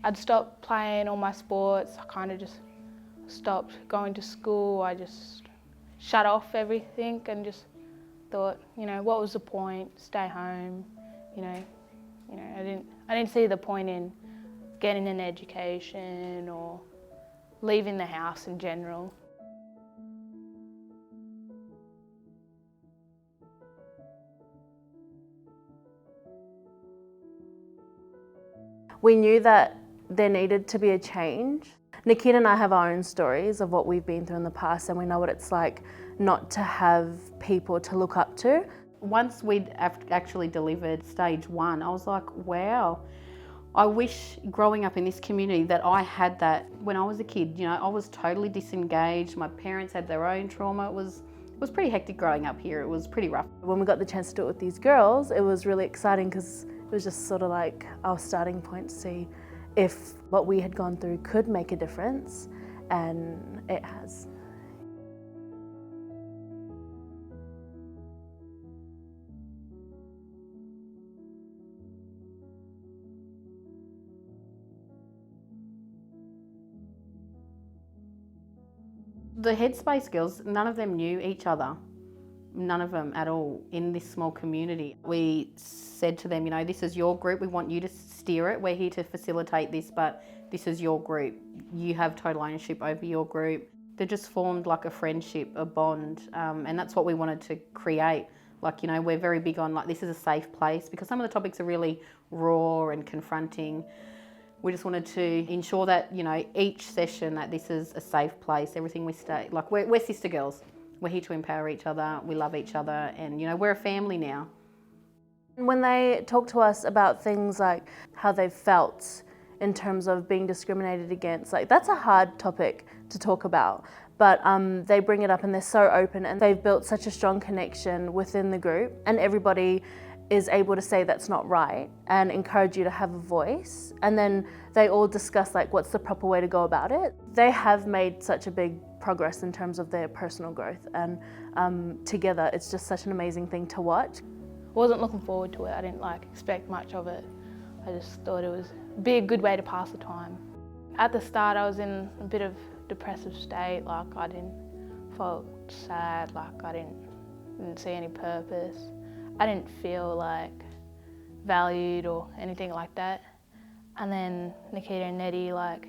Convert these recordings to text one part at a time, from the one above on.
I'd stopped playing all my sports. I kind of just stopped going to school. I just shut off everything and just thought, you know, what was the point? Stay home. You know, I didn't see the point in getting an education or leaving the house in general. We knew that there needed to be a change. Nikita and I have our own stories of what we've been through in the past, and we know what it's like not to have people to look up to. Once we'd actually delivered stage 1, I was like, wow, I wish growing up in this community that I had that when I was a kid. You know, I was totally disengaged. My parents had their own trauma. It was pretty hectic growing up here. It was pretty rough. When we got the chance to do it with these girls, it was really exciting because it was just sort of like our starting point to see if what we had gone through could make a difference, and it has. The Headspace girls, none of them knew each other. None of them at all in this small community. We said to them, you know, this is your group. We want you to steer it. We're here to facilitate this, but this is your group. You have total ownership over your group. They just formed like a friendship, a bond, and that's what we wanted to create. Like, you know, we're very big on like, this is a safe place because some of the topics are really raw and confronting. We just wanted to ensure that, you know, each session that this is a safe place, everything we say, like we're sister girls. We're here to empower each other, we love each other, and, you know, we're a family now. When they talk to us about things like how they've felt in terms of being discriminated against, like that's a hard topic to talk about, but they bring it up and they're so open, and they've built such a strong connection within the group, and everybody is able to say that's not right and encourage you to have a voice, and then they all discuss like what's the proper way to go about it. They have made such a big progress in terms of their personal growth, and together it's just such an amazing thing to watch. I wasn't looking forward to it. I didn't expect much of it. I just thought it was be a good way to pass the time. At the start I was in a bit of depressive state, like I felt sad, like I didn't see any purpose. I didn't feel like valued or anything like that. And then Nikita and Nettie, like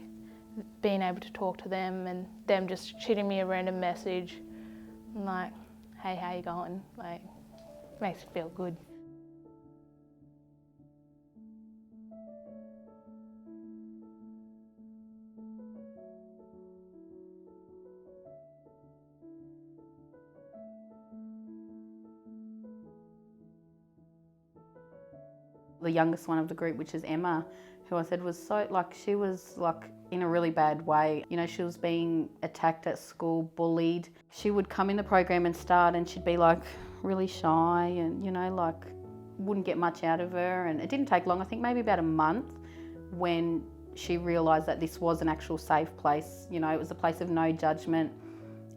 being able to talk to them and them just shooting me a random message and like, hey, how you going? Like, makes it feel good. The youngest one of the group, which is Emma, who I said was so, like, she was like in a really bad way. You know, she was being attacked at school, bullied. She would come in the program and start and she'd be like really shy and, you know, like wouldn't get much out of her. And it didn't take long, I think maybe about a month, when she realised that this was an actual safe place. You know, it was a place of no judgment.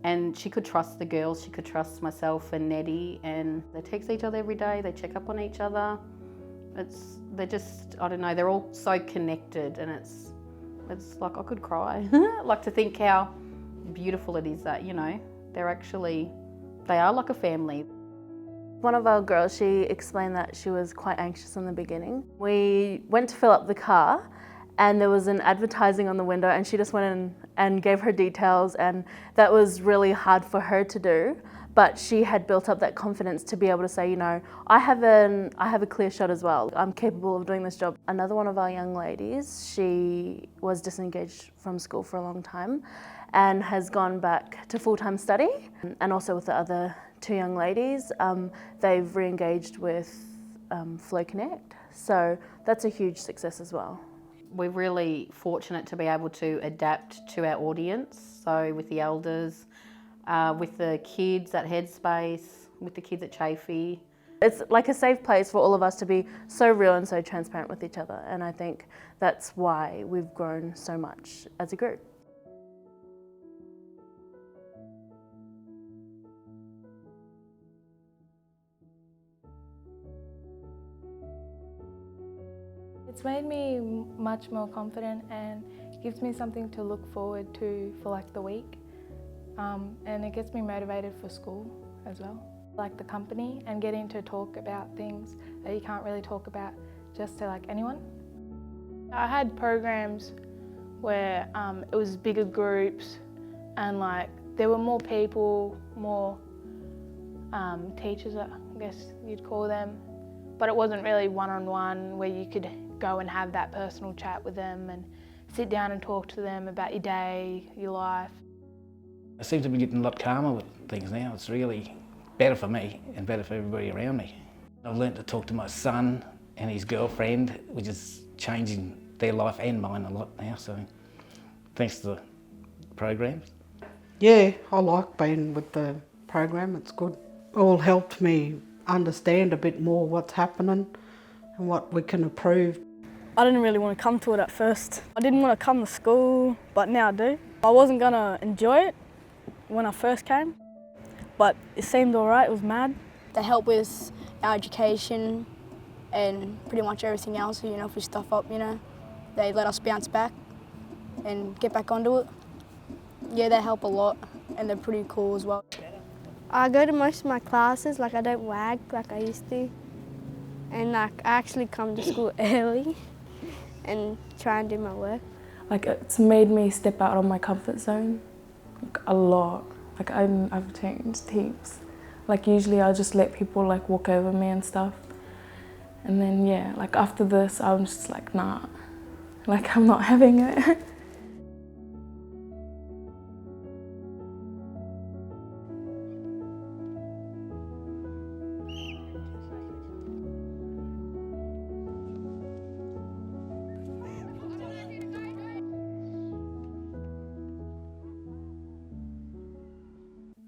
And she could trust the girls, she could trust myself and Nettie, and they text each other every day, they check up on each other. They're just, I don't know, they're all so connected, and it's like I could cry. Like to think how beautiful it is that, you know, they are like a family. One of our girls, she explained that she was quite anxious in the beginning. We went to fill up the car and there was an advertising on the window, and she just went in and gave her details, and that was really hard for her to do. But she had built up that confidence to be able to say, you know, I have a clear shot as well. I'm capable of doing this job. Another one of our young ladies, she was disengaged from school for a long time and has gone back to full-time study. And also with the other two young ladies, they've re-engaged with Flow Connect. So that's a huge success as well. We're really fortunate to be able to adapt to our audience. So with the elders, with the kids at Headspace, with the kids at Chafee. It's like a safe place for all of us to be so real and so transparent with each other, and I think that's why we've grown so much as a group. It's made me much more confident and gives me something to look forward to for like the week. And it gets me motivated for school as well. Like the company and getting to talk about things that you can't really talk about just to like anyone. I had programs where it was bigger groups and like there were more people, more teachers, I guess you'd call them, but it wasn't really one-on-one where you could go and have that personal chat with them and sit down and talk to them about your day, your life. I seem to be getting a lot calmer with things now. It's really better for me and better for everybody around me. I've learnt to talk to my son and his girlfriend, which is changing their life and mine a lot now, so thanks to the programs. Yeah, I like being with the program, it's good. It all helped me understand a bit more what's happening and what we can improve. I didn't really want to come to it at first. I didn't want to come to school, but now I do. I wasn't going to enjoy it when I first came, but it seemed alright, it was mad. They help with our education and pretty much everything else, you know, if we stuff up, you know. They let us bounce back and get back onto it. Yeah, they help a lot and they're pretty cool as well. I go to most of my classes, like I don't wag like I used to. And like I actually come to school early and try and do my work. Like it's made me step out of my comfort zone, like a lot. Like I've changed heaps. Like usually I'll just let people like walk over me and stuff. And then yeah, like after this I'm just like nah, like I'm not having it.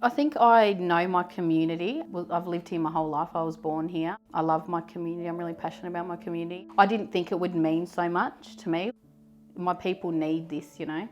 I think I know my community. I've lived here my whole life. I was born here. I love my community. I'm really passionate about my community. I didn't think it would mean so much to me. My people need this, you know.